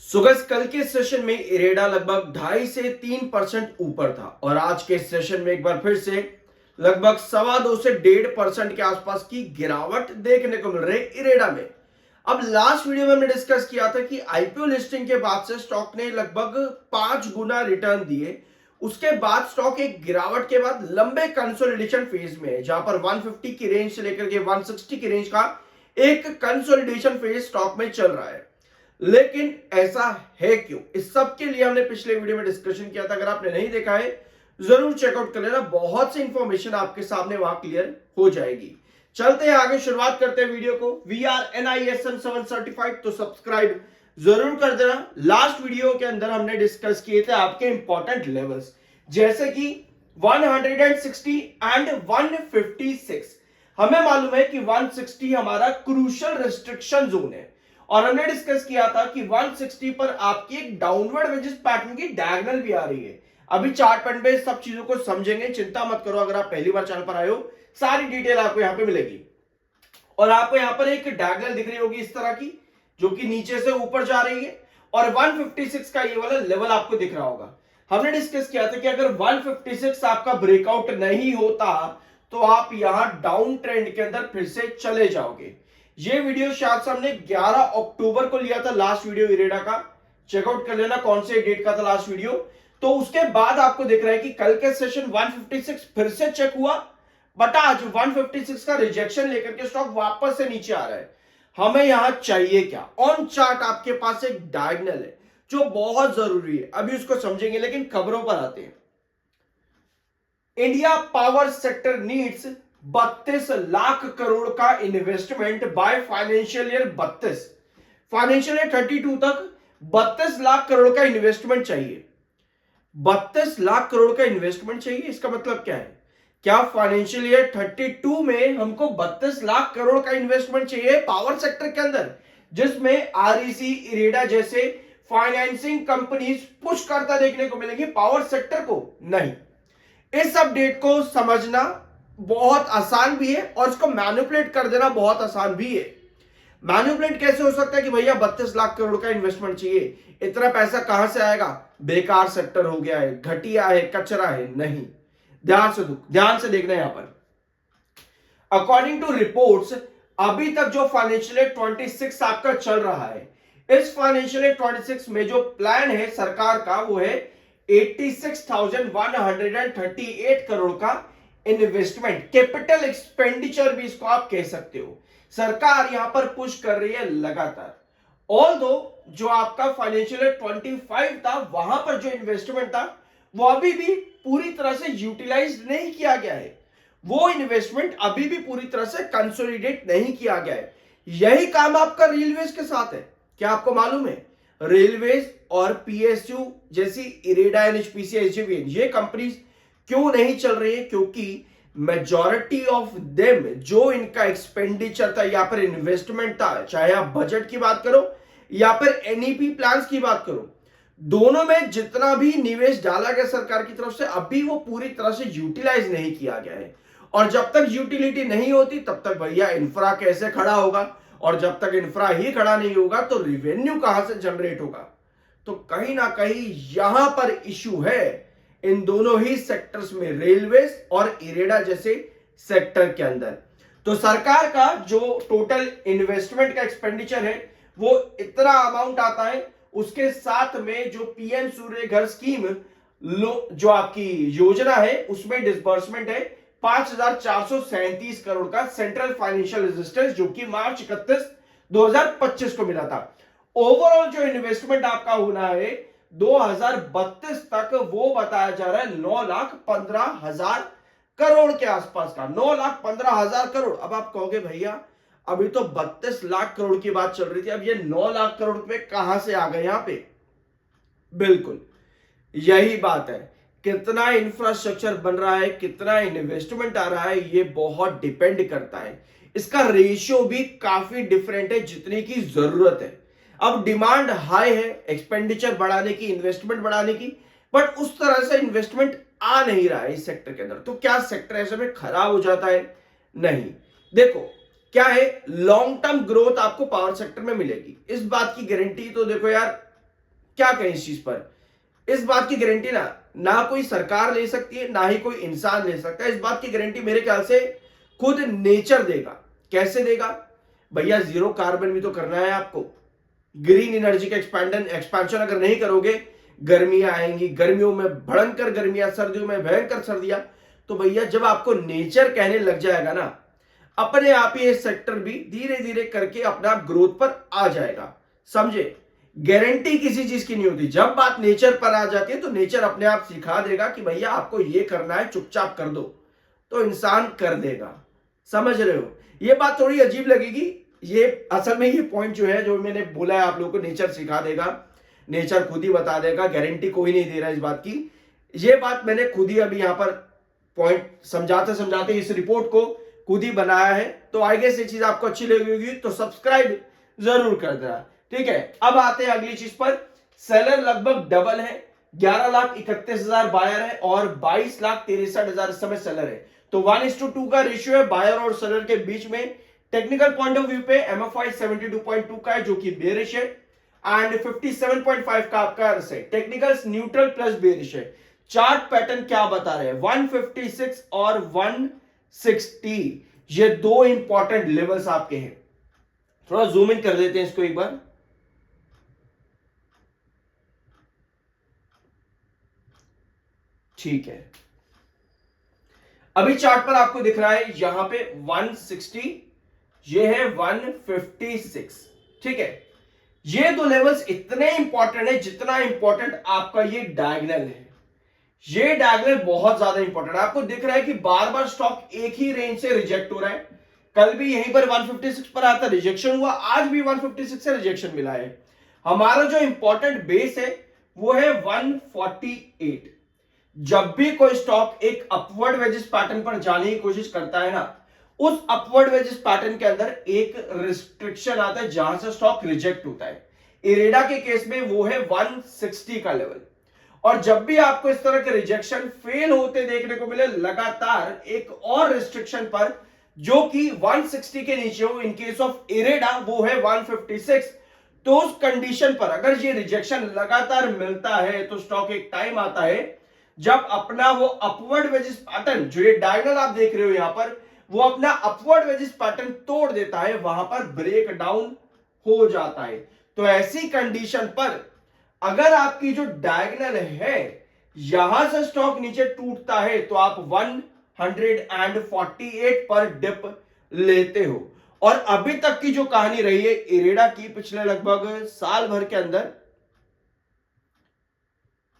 सुगस कल के सेशन में इरेडा लगभग 2.5 से 3% ऊपर था और आज के सेशन में एक बार फिर से लगभग 2.25 से 1.5% के आसपास की गिरावट देखने को मिल रही है इरेडा में। अब लास्ट वीडियो में हमने डिस्कस किया था कि आईपीओ लिस्टिंग के बाद से स्टॉक ने लगभग 5 गुना रिटर्न दिए। उसके बाद स्टॉक एक गिरावट के बाद लंबे कंसोलिडेशन फेज में है, जहां पर 150 की रेंज से लेकर के 160 की रेंज का एक कंसोलिडेशन फेज स्टॉक में चल रहा है। लेकिन ऐसा है क्यों, इस सब के लिए हमने पिछले वीडियो में डिस्कशन किया था। अगर आपने नहीं देखा है जरूर चेकआउट कर लेना, बहुत सी इंफॉर्मेशन आपके सामने वहां क्लियर हो जाएगी। चलते हैं आगे, शुरुआत करते हैं वीडियो को। वी आर NISM 7 सर्टिफाइड, तो सब्सक्राइब जरूर कर देना। लास्ट वीडियो के अंदर हमने डिस्कस किए थे आपके इंपॉर्टेंट लेवल्स, जैसे कि 160 एंड 156। हमें मालूम है कि 160 हमारा क्रूशियल रिस्ट्रिक्शन जोन है और हमने डिस्कस किया था कि 160 पर आपकी एक डाउनवर्ड वेजेस पैटर्न की डायगोनल भी आ रही है। अभी चार्ट पैटर्न पे सब चीजों को समझेंगे, चिंता मत करो। अगर आप पहली बार चैनल पर आए हो, सारी डिटेल आपको यहां पे मिलेगी और आपको यहां पर एक डायगोनल दिख रही होगी इस तरह की, जो कि नीचे से ऊपर जा रही है और 156 का ये वाला लेवल आपको दिख रहा होगा। हमने डिस्कस किया था कि अगर 156 आपका ब्रेकआउट नहीं होता तो आप यहां डाउन ट्रेंड के अंदर फिर से चले जाओगे। ये वीडियो शायद से हमने 11 अक्टूबर को लिया था, लास्ट वीडियो इरेडा का। चेकआउट कर लेना कौन से डेट का था लास्ट वीडियो। तो उसके बाद आपको दिख रहा है कि कल के सेशन 156 फिर से चेक हुआ, बट आज 156 का रिजेक्शन लेकर के स्टॉक वापस से नीचे आ रहा है। हमें यहां चाहिए क्या? ऑन चार्ट आपके पास एक डायगोनल है जो बहुत जरूरी है, अभी उसको समझेंगे। लेकिन खबरों पर आते हैं। India power sector needs 32 lakh crore का investment by financial year 32, financial year 32 तक 32 लाख करोड़ का इन्वेस्टमेंट चाहिए। 32 लाख करोड़ का इन्वेस्टमेंट चाहिए, इसका मतलब क्या है? क्या फाइनेंशियल ईयर 32 में हमको 32 लाख करोड़ का इन्वेस्टमेंट चाहिए पावर सेक्टर के अंदर, जिसमें REC, इरेडा जैसे फाइनेंसिंग कंपनीज पुश करता देखने को मिलेंगी पावर सेक्टर को? नहीं। इस अपडेट को समझना बहुत आसान भी है और इसको मैनिपुलेट कर देना बहुत आसान भी है। मैनिपुलेट कैसे हो सकता है कि भैया 32 लाख करोड़ का इन्वेस्टमेंट चाहिए, इतना पैसा कहां से आएगा, बेकार सेक्टर हो गया है, घटिया है, कचरा है? नहीं, ध्यान से देखना यहां पर। अकॉर्डिंग टू रिपोर्ट्स, अभी तक जो फाइनेंशियल ईयर 26 आपका चल रहा है, इस फाइनेंशियल ईयर 26 में जो प्लान है सरकार का वो है 86,138 करोड़ का इन्वेस्टमेंट, कैपिटल एक्सपेंडिचर भी इसको आप कह सकते हो। सरकार यहां पर पुश कर रही है लगातार। ऑल्दो जो आपका फाइनेंशियल ईयर 25 था, वहां पर जो इन्वेस्टमेंट था वो अभी भी पूरी तरह से यूटिलाइज नहीं किया गया है। वो इन्वेस्टमेंट अभी भी पूरी तरह से कंसोलिडेट नहीं किया गया है। यही काम आपका रेलवेज के साथ है। क्या आपको मालूम है? रेलवेज और PSU जैसी इरेडा, NHPC, SJVN, ये कंपनीज क्यों नहीं चल रही है? क्योंकि मेजॉरिटी ऑफ देम जो इनका एक्सपेंडिचर था या फिर इन्वेस्टमेंट था, चाहे आप बजट की बात करो या फिर NEP प्लान्स की बात करो, दोनों में जितना भी निवेश डाला गया सरकार की तरफ से, अभी वो पूरी तरह से यूटिलाइज नहीं किया गया है। और जब तक यूटिलिटी नहीं होती तब तक भैया इंफ्रा कैसे खड़ा होगा, और जब तक इंफ्रा ही खड़ा नहीं होगा तो रेवेन्यू कहां से जनरेट होगा? तो कहीं ना कहीं यहां पर इशू है इन दोनों ही सेक्टर्स में, रेलवेज और इरेडा जैसे सेक्टर के अंदर। तो सरकार का जो टोटल इन्वेस्टमेंट का एक्सपेंडिचर है वो इतना अमाउंट आता है, उसके साथ में जो PM सूर्य घर स्कीम जो आपकी योजना है उसमें डिसबर्समेंट है 5,437 करोड़ का सेंट्रल फाइनेंशियल असिस्टेंस, जो कि मार्च 31, 2025 को मिला था। ओवरऑल जो इन्वेस्टमेंट आपका होना है 2032 तक, वो बताया जा रहा है 9,15,000 करोड़ के आसपास का, 9,15,000 करोड़। अब आप कहोगे भैया अभी तो 32 लाख करोड़ की बात चल रही थी, अब ये 9 लाख करोड़ रुपए कहां से आ गए यहां पे? बिल्कुल यही बात है। कितना इंफ्रास्ट्रक्चर बन रहा है, कितना इन्वेस्टमेंट आ रहा है, ये बहुत डिपेंड करता है। इसका रेशियो भी काफी डिफरेंट है जितने की जरूरत है। अब डिमांड हाई है एक्सपेंडिचर बढ़ाने की, इन्वेस्टमेंट बढ़ाने की, बट उस तरह से इन्वेस्टमेंट आ नहीं रहा है इस सेक्टर के अंदर। तो क्या सेक्टर ऐसे में खराब हो जाता है? नहीं। देखो क्या है, लॉन्ग टर्म ग्रोथ आपको पावर सेक्टर में मिलेगी, इस बात की गारंटी तो देखो यार क्या कहें इस चीज पर? इस बात की गारंटी ना कोई सरकार ले सकती है, ना ही कोई इंसान ले सकता है। इस बात की गारंटी मेरे ख्याल से खुद नेचर देगा। कैसे देगा भैया? जीरो कार्बन भी तो करना है आपको। ग्रीन एनर्जी का एक्सपेंशन अगर नहीं करोगे, गर्मियां आएंगी, गर्मियों में भयंकर गर्मियां, सर्दियों में भयंकर सर्दियां। तो भैया जब आपको नेचर कहने लग जाएगा ना, अपने आप ही ये सेक्टर भी धीरे धीरे करके अपना ग्रोथ पर आ जाएगा। समझे? गारंटी किसी चीज की नहीं होती। जब बात नेचर पर आ जाती है तो नेचर अपने आप सिखा देगा कि भैया आपको ये करना है, चुपचाप कर दो, तो इंसान कर देगा। समझ रहे हो? ये बात थोड़ी अजीब लगेगी। ये असल में ये पॉइंट जो है, जो मैंने बोला है आप लोगों को, नेचर सिखा देगा, नेचर खुद ही बता देगा, गारंटी कोई नहीं दे रहा इस बात की। ये बात मैंने खुद ही अभी यहां पर पॉइंट समझाते समझाते इस रिपोर्ट को खुद ही बनाया है। तो आई गेस ये चीज आपको अच्छी लगी होगी, तो सब्सक्राइब जरूर कर देना। ठीक है, अब आते हैं अगली चीज पर। सेलर लगभग डबल है, 11,31,000 बायर है और 22,63,000 इस समय सेलर है। तो 1:2 का रेशियो है बायर और सेलर के बीच में। टेक्निकल पॉइंट ऑफ व्यू पे MFI 72.2 का है जो कि बेरिश है, एंड 57.5 का आपका है टेक्निकल्स न्यूट्रल प्लस बेरिश है। चार्ट पैटर्न क्या बता रहे हैं? 156 और 160, ये दो इंपॉर्टेंट लेवल्स आपके हैं। थोड़ा जूम इन कर देते हैं इसको एक बार। ठीक है, अभी चार्ट पर आपको दिख रहा है यहां पे 160, ये है 156। ठीक है, ये दो लेवल्स इतने इंपॉर्टेंट है जितना इंपॉर्टेंट आपका ये डायगोनल है। ये डायगोनल बहुत ज्यादा इंपॉर्टेंट है। आपको दिख रहा है कि बार बार स्टॉक एक ही रेंज से रिजेक्ट हो रहा है। कल भी यहीं पर 156 पर आता रिजेक्शन हुआ, आज भी 156 से रिजेक्शन मिला है। हमारा जो इंपॉर्टेंट बेस है वो है 148। जब भी कोई स्टॉक एक अपवर्ड वेजिस पैटर्न पर जाने की कोशिश करता है ना, उस अपवर्ड वेजिस पैटर्न के अंदर एक रिस्ट्रिक्शन आता है जहां से स्टॉक रिजेक्ट होता है। इरेडा के केस में वो है 160 का लेवल। और जब भी आपको इस तरह के रिजेक्शन फेल होते देखने को मिले लगातार एक और रिस्ट्रिक्शन पर, जो कि 160 के नीचे हो, इन केस ऑफ इरेडा वो है 156, तो उस कंडीशन पर अगर ये रिजेक्शन लगातार मिलता है तो स्टॉक एक टाइम आता है जब अपना वो अपवर्ड वेजिस पैटर्न, जो ये डायगोनल आप देख रहे हो यहां पर, वो अपना अपवर्ड वेजिस पैटर्न तोड़ देता है, वहां पर ब्रेक डाउन हो जाता है। तो ऐसी कंडीशन पर अगर आपकी जो डायगोनल है यहां से स्टॉक नीचे टूटता है तो आप 148 पर डिप लेते हो। और अभी तक की जो कहानी रही है इरेडा की पिछले लगभग साल भर के अंदर,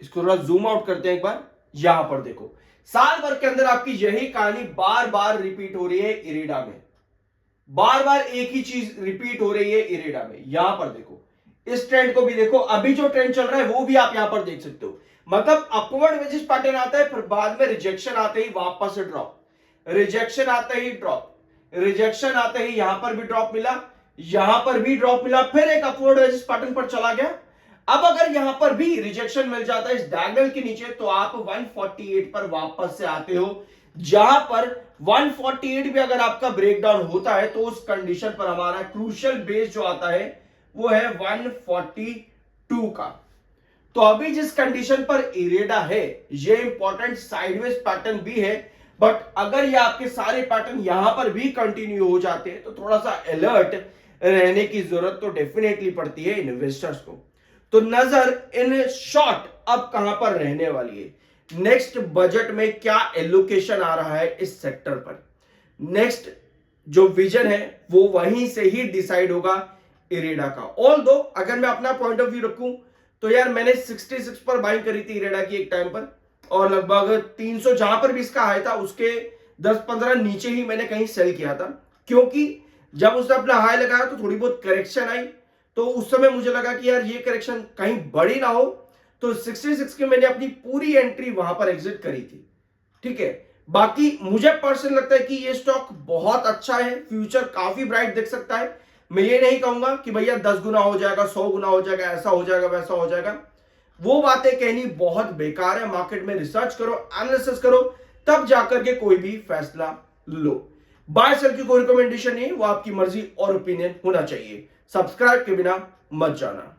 इसको थोड़ा जूम आउट करते हैं एक बार। यहां पर देखो, साल भर के अंदर आपकी यही कहानी बार बार रिपीट हो रही है इरेडा में। बार बार एक ही चीज रिपीट हो रही है इरेडा में। यहां पर देखो, इस ट्रेंड को भी देखो, अभी जो ट्रेंड चल रहा है वो भी आप यहां पर देख सकते हो। मतलब अपवर्ड वेजिस पैटर्न आता है, फिर बाद में रिजेक्शन आते ही वापस से ड्रॉप, रिजेक्शन आते ही ड्रॉप, रिजेक्शन आते ही यहां पर भी ड्रॉप मिला, यहां पर भी ड्रॉप मिला, फिर एक अपवर्ड वेजिस पैटर्न पर चला गया। अब अगर यहां पर भी रिजेक्शन मिल जाता है इस डायगोनल के नीचे, तो आप 148 पर वापस से आते हो, जहां पर 148 भी अगर आपका ब्रेकडाउन होता है तो उस कंडीशन पर हमारा क्रूशियल बेस जो आता है वो है 142 का। तो अभी जिस कंडीशन पर इरेडा है ये इंपॉर्टेंट साइडवेज पैटर्न भी है, बट अगर ये आपके सारे पैटर्न यहां पर भी कंटिन्यू हो जाते हैं तो थोड़ा सा अलर्ट रहने की जरूरत तो डेफिनेटली पड़ती है इन्वेस्टर्स को। तो नजर इन शॉर्ट अब कहां पर रहने वाली है, नेक्स्ट बजट में क्या एलोकेशन आ रहा है इस सेक्टर पर, नेक्स्ट जो विजन है वो वहीं से ही डिसाइड होगा इरेडा का। ऑल दो अगर मैं अपना पॉइंट ऑफ व्यू रखूं तो यार मैंने 66 पर बाइंग करी थी इरेडा की एक टाइम पर, और लगभग 300 जहां पर भी इसका हाई था उसके 10-15 नीचे ही मैंने कहीं सेल किया था, क्योंकि जब उसने अपना हाई लगाया तो थोड़ी बहुत करेक्शन आई, तो उस समय मुझे लगा कि यार ये करेक्शन कहीं बड़ी ना हो, तो 66 की मैंने अपनी पूरी एंट्री वहां पर एग्जिट करी थी। ठीक है, बाकी मुझे पर्सनल लगता है कि ये स्टॉक बहुत अच्छा है, फ्यूचर काफी ब्राइट दिख सकता है। मैं ये नहीं कहूंगा कि भैया 10 गुना हो जाएगा, 100 गुना हो जाएगा, ऐसा हो जाएगा, वैसा हो जाएगा, वो बातें कहनी बहुत बेकार है। मार्केट में रिसर्च करो, एनालिसिस करो, तब जाकर के कोई भी फैसला लो। बाय सेल की कोई रिकमेंडेशन नहीं, वो आपकी मर्जी और ओपिनियन होना चाहिए। सब्सक्राइब के बिना मत जाना।